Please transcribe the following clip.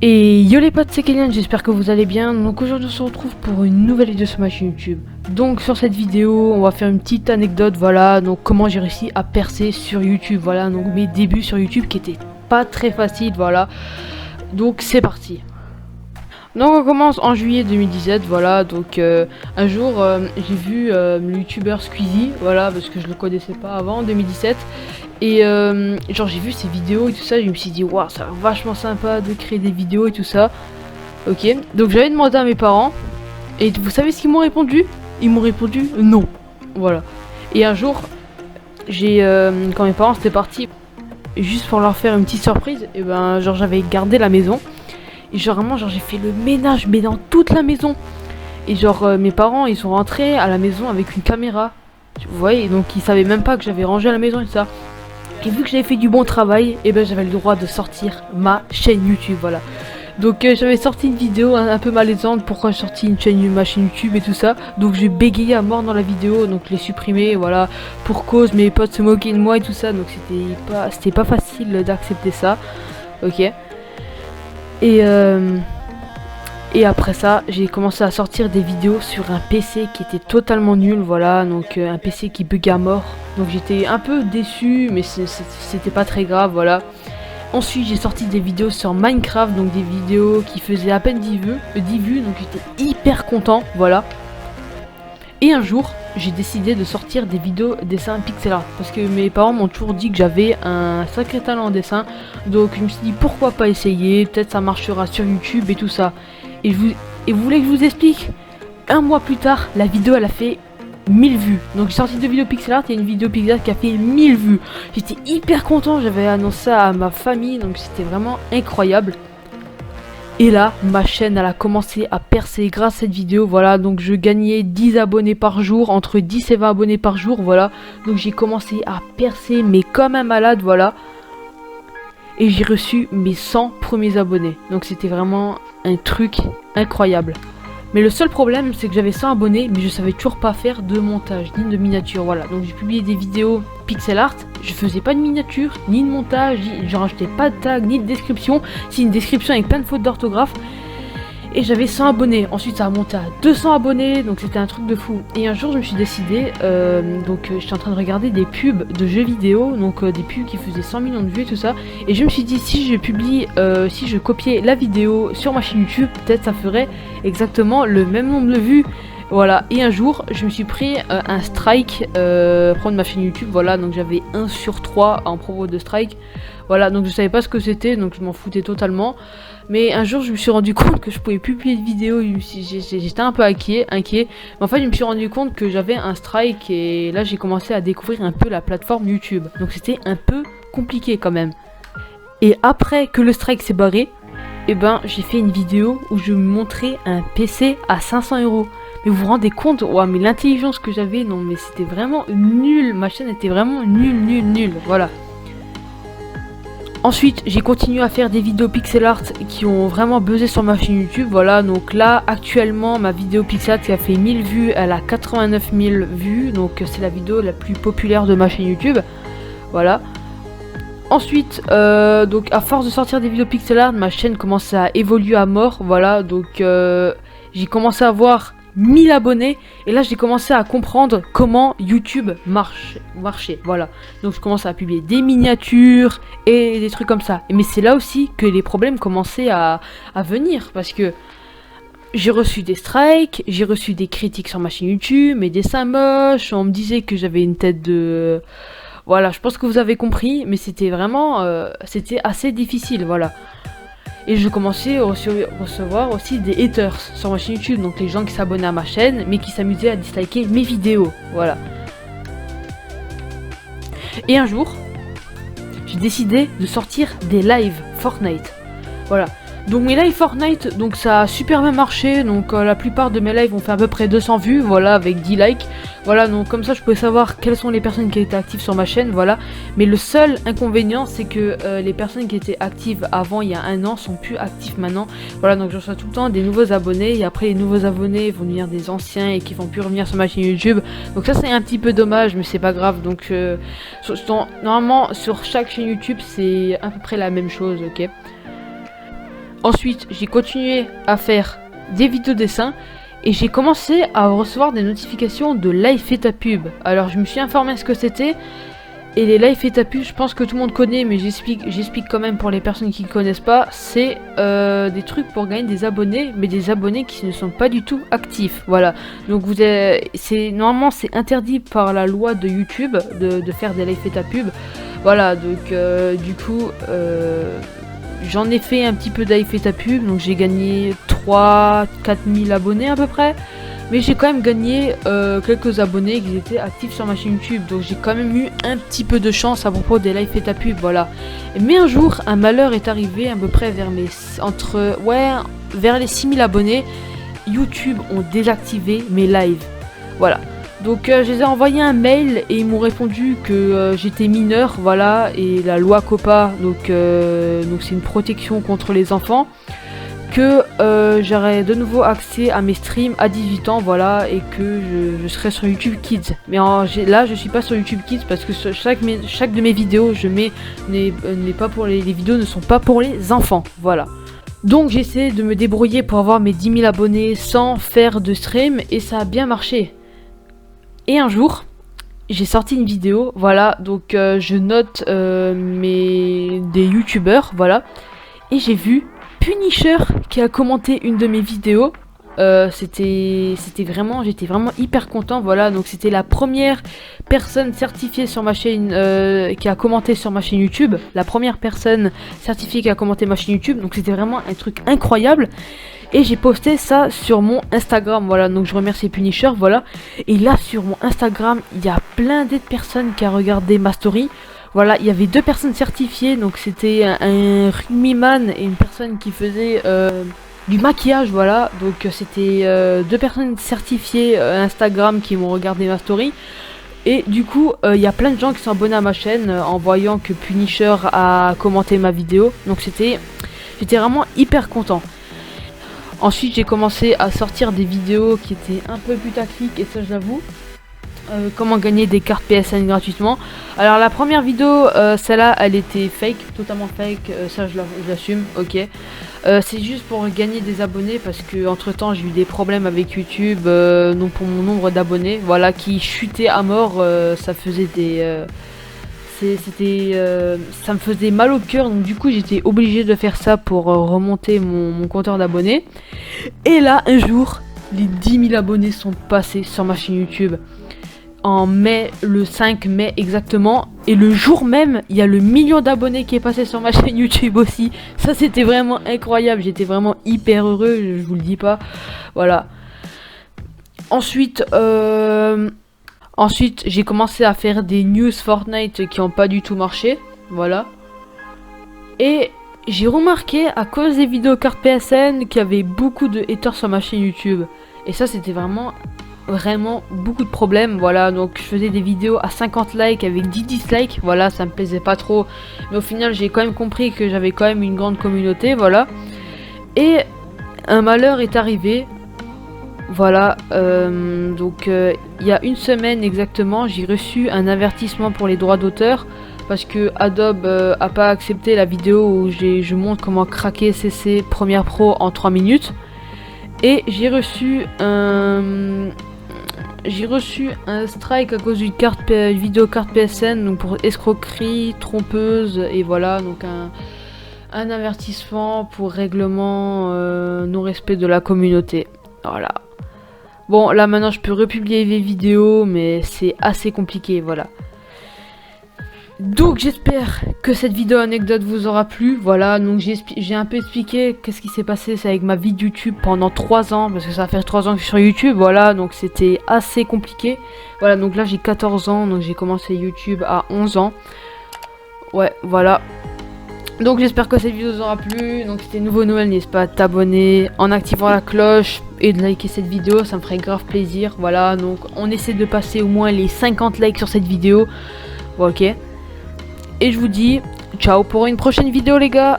Et yo les potes, c'est Kélian, j'espère que vous allez bien. Donc aujourd'hui on se retrouve pour une nouvelle vidéo sur ma chaîne YouTube. Donc sur cette vidéo on va faire une petite anecdote, voilà, donc comment j'ai réussi à percer sur YouTube, voilà, donc mes débuts sur YouTube qui étaient pas très faciles, voilà. Donc c'est parti. Donc on commence en juillet 2017, voilà, donc un jour j'ai vu le youtubeur Squeezie, voilà, parce que je le connaissais pas avant, en 2017. Et genre j'ai vu ses vidéos et tout ça, je me suis dit waouh, ça a l'air vachement sympa de créer des vidéos et tout ça. Ok, donc j'avais demandé à mes parents, et vous savez ce qu'ils m'ont répondu? Ils m'ont répondu non, voilà. Et un jour, quand mes parents étaient partis, juste pour leur faire une petite surprise, et ben genre j'avais gardé la maison. Et genre vraiment genre j'ai fait le ménage mais dans toute la maison. Et genre mes parents ils sont rentrés à la maison avec une caméra. Vous voyez, donc ils savaient même pas que j'avais rangé la maison et tout ça. Et vu que j'avais fait du bon travail, et ben j'avais le droit de sortir ma chaîne YouTube, voilà. Donc j'avais sorti une vidéo un peu malaisante, pourquoi j'ai sorti ma chaîne YouTube et tout ça. Donc j'ai bégayé à mort dans la vidéo, donc je l'ai supprimé, voilà, pour cause mes potes se moquaient de moi et tout ça. Donc c'était pas facile d'accepter ça. Ok. Et après ça, j'ai commencé à sortir des vidéos sur un PC qui était totalement nul, voilà, donc un PC qui buguait à mort. Donc j'étais un peu déçu, mais c'était pas très grave, voilà. Ensuite, j'ai sorti des vidéos sur Minecraft, donc des vidéos qui faisaient à peine 10 vues, donc j'étais hyper content, voilà. Et un jour, j'ai décidé de sortir des vidéos dessin pixel art parce que mes parents m'ont toujours dit que j'avais un sacré talent en dessin. Donc je me suis dit pourquoi pas essayer, peut-être ça marchera sur YouTube et tout ça. Et vous voulez que je vous explique? Un mois plus tard, la vidéo elle a fait 1000 vues. Donc j'ai sorti deux vidéos pixel art et une vidéo pixel art qui a fait 1000 vues. J'étais hyper content, j'avais annoncé ça à ma famille, donc c'était vraiment incroyable. Et là, ma chaîne elle a commencé à percer grâce à cette vidéo, voilà, donc je gagnais 10 abonnés par jour, entre 10 et 20 abonnés par jour, voilà. Donc j'ai commencé à percer, mais comme un malade, voilà. Et j'ai reçu mes 100 premiers abonnés, donc c'était vraiment un truc incroyable. Mais le seul problème, c'est que j'avais 100 abonnés, mais je savais toujours pas faire de montage, ni de miniature, voilà. Donc j'ai publié des vidéos pixel art, je faisais pas de miniature, ni de montage, je rajoutais pas de tag, ni de description. C'est une description avec plein de fautes d'orthographe. Et j'avais 100 abonnés, ensuite ça a monté à 200 abonnés, donc c'était un truc de fou. Et un jour je me suis décidé, j'étais en train de regarder des pubs de jeux vidéo, donc des pubs qui faisaient 100 millions de vues et tout ça. Et je me suis dit si je copiais la vidéo sur ma chaîne YouTube, peut-être ça ferait exactement le même nombre de vues. Voilà, et un jour je me suis pris un strike pour ma chaîne YouTube, voilà, donc j'avais 1 sur 3 en promo de strike. Voilà, donc je savais pas ce que c'était, donc je m'en foutais totalement. Mais un jour je me suis rendu compte que je pouvais publier de vidéos, j'étais un peu inquiet. Mais en fait je me suis rendu compte que j'avais un strike et là j'ai commencé à découvrir un peu la plateforme YouTube. Donc c'était un peu compliqué quand même. Et après que le strike s'est barré, et ben j'ai fait une vidéo où je me montrais un PC à 500 €. Mais vous vous rendez compte, ouais, mais l'intelligence que j'avais, non mais c'était vraiment nul, ma chaîne était vraiment nulle, voilà. Ensuite, j'ai continué à faire des vidéos pixel art qui ont vraiment buzzé sur ma chaîne YouTube, voilà. Donc là, actuellement, ma vidéo pixel art qui a fait 1000 vues, elle a 89 000 vues, donc c'est la vidéo la plus populaire de ma chaîne YouTube, voilà. Ensuite, donc à force de sortir des vidéos pixel art, ma chaîne commençait à évoluer à mort, voilà. Donc j'ai commencé à avoir 1000 abonnés et là j'ai commencé à comprendre comment YouTube marchait, voilà. Donc je commençais à publier des miniatures et des trucs comme ça. Mais c'est là aussi que les problèmes commençaient à venir parce que j'ai reçu des strikes, j'ai reçu des critiques sur ma chaîne YouTube, mes dessins moches, on me disait que j'avais une tête de... Voilà, je pense que vous avez compris, mais c'était vraiment... c'était assez difficile, voilà. Et je commençais à recevoir aussi des haters sur ma chaîne YouTube, donc les gens qui s'abonnaient à ma chaîne, mais qui s'amusaient à disliker mes vidéos, voilà. Et un jour, j'ai décidé de sortir des lives Fortnite, voilà. Donc mes lives Fortnite, donc ça a super bien marché, donc la plupart de mes lives ont fait à peu près 200 vues, voilà, avec 10 likes. Voilà, donc comme ça je pouvais savoir quelles sont les personnes qui étaient actives sur ma chaîne, voilà. Mais le seul inconvénient, c'est que les personnes qui étaient actives avant, il y a un an, sont plus actives maintenant. Voilà, donc je reçois tout le temps des nouveaux abonnés, et après les nouveaux abonnés vont devenir des anciens et qui vont plus revenir sur ma chaîne YouTube. Donc ça c'est un petit peu dommage, mais c'est pas grave. Donc normalement sur chaque chaîne YouTube c'est à peu près la même chose, ok. Ensuite, j'ai continué à faire des vidéos dessins et j'ai commencé à recevoir des notifications de Live et ta pub. Alors, je me suis informé ce que c'était. Et les Live et ta pub, je pense que tout le monde connaît, mais j'explique quand même pour les personnes qui ne connaissent pas. C'est des trucs pour gagner des abonnés, mais des abonnés qui ne sont pas du tout actifs. Voilà. Donc normalement c'est interdit par la loi de YouTube de faire des Live et ta pub. Voilà. Donc du coup, j'en ai fait un petit peu de Live et ta pub. Donc j'ai gagné 3-4 000 abonnés à peu près. Mais j'ai quand même gagné quelques abonnés qui étaient actifs sur ma chaîne YouTube. Donc j'ai quand même eu un petit peu de chance à propos des Live et ta pub, voilà. Mais un jour, un malheur est arrivé à peu près vers vers les 6000 abonnés. YouTube ont désactivé mes lives. Voilà. Donc je les ai envoyé un mail et ils m'ont répondu que j'étais mineur, voilà. Et la loi COPPA, donc c'est une protection contre les enfants. Que j'aurai de nouveau accès à mes streams à 18 ans, voilà, et que je serai sur YouTube Kids. Mais là, je suis pas sur YouTube Kids parce que chaque de mes vidéos, je mets n'est pas pour les vidéos ne sont pas pour les enfants, voilà. Donc j'essaie de me débrouiller pour avoir mes 10 000 abonnés sans faire de stream et ça a bien marché. Et un jour, j'ai sorti une vidéo, voilà, donc je note des youtubeurs, voilà, et j'ai vu Punisher qui a commenté une de mes vidéos. J'étais vraiment hyper content, voilà. Donc c'était la première personne certifiée sur ma chaîne qui a commenté sur ma chaîne YouTube, la première personne certifiée qui a commenté ma chaîne YouTube. Donc c'était vraiment un truc incroyable. Et j'ai posté ça sur mon Instagram, voilà. Donc je remercie Punisher, voilà. Et là sur mon Instagram, il y a plein d'autres personnes qui a regardé ma story. Voilà, il y avait 2 personnes certifiées, donc c'était un rugbyman et une personne qui faisait du maquillage, voilà. Donc c'était 2 personnes certifiées Instagram qui m'ont regardé ma story. Et du coup, il y a plein de gens qui sont abonnés à ma chaîne en voyant que Punisher a commenté ma vidéo. Donc j'étais vraiment hyper content. Ensuite, j'ai commencé à sortir des vidéos qui étaient un peu putaclic, et ça j'avoue. Comment gagner des cartes PSN gratuitement. Alors la première vidéo, celle-là, elle était fake, totalement fake, ça je l'assume, ok. C'est juste pour gagner des abonnés parce que entre temps j'ai eu des problèmes avec YouTube, donc pour mon nombre d'abonnés, voilà, qui chutait à mort, ça faisait ça me faisait mal au cœur, donc du coup j'étais obligé de faire ça pour remonter mon compteur d'abonnés. Et là un jour, les 10 000 abonnés sont passés sur ma chaîne YouTube. En mai, le 5 mai exactement, et le jour même il y a le 1 million d'abonnés qui est passé sur ma chaîne YouTube aussi. Ça c'était vraiment incroyable, j'étais vraiment hyper heureux, je vous le dis pas, voilà. Ensuite j'ai commencé à faire des news Fortnite qui ont pas du tout marché, voilà. Et j'ai remarqué à cause des vidéos cartes PSN qu'il y avait beaucoup de haters sur ma chaîne YouTube, et ça c'était vraiment beaucoup de problèmes, voilà. Donc je faisais des vidéos à 50 likes avec 10 dislikes, voilà, ça me plaisait pas trop, mais au final j'ai quand même compris que j'avais quand même une grande communauté, voilà. Et un malheur est arrivé, voilà, il y a une semaine exactement, j'ai reçu un avertissement pour les droits d'auteur parce que Adobe a pas accepté la vidéo où je montre comment craquer CC Premiere Pro en 3 minutes. Et j'ai reçu un strike à cause d'une vidéo carte PSN, donc pour escroquerie, trompeuse, et voilà, donc un avertissement pour règlement non respect de la communauté, voilà. Bon, là maintenant je peux republier les vidéos, mais c'est assez compliqué, voilà. Donc j'espère que cette vidéo anecdote vous aura plu, voilà. Donc j'ai un peu expliqué qu'est-ce qui s'est passé avec ma vie de YouTube pendant 3 ans, parce que ça fait 3 ans que je suis sur YouTube, voilà. Donc c'était assez compliqué, voilà. Donc là j'ai 14 ans, donc j'ai commencé YouTube à 11 ans, ouais, voilà. Donc j'espère que cette vidéo vous aura plu. Donc si t'es nouveau nouvelle, n'hésite pas à t'abonner en activant la cloche et de liker cette vidéo, ça me ferait grave plaisir, voilà. Donc on essaie de passer au moins les 50 likes sur cette vidéo, bon, ok. Et je vous dis ciao pour une prochaine vidéo les gars.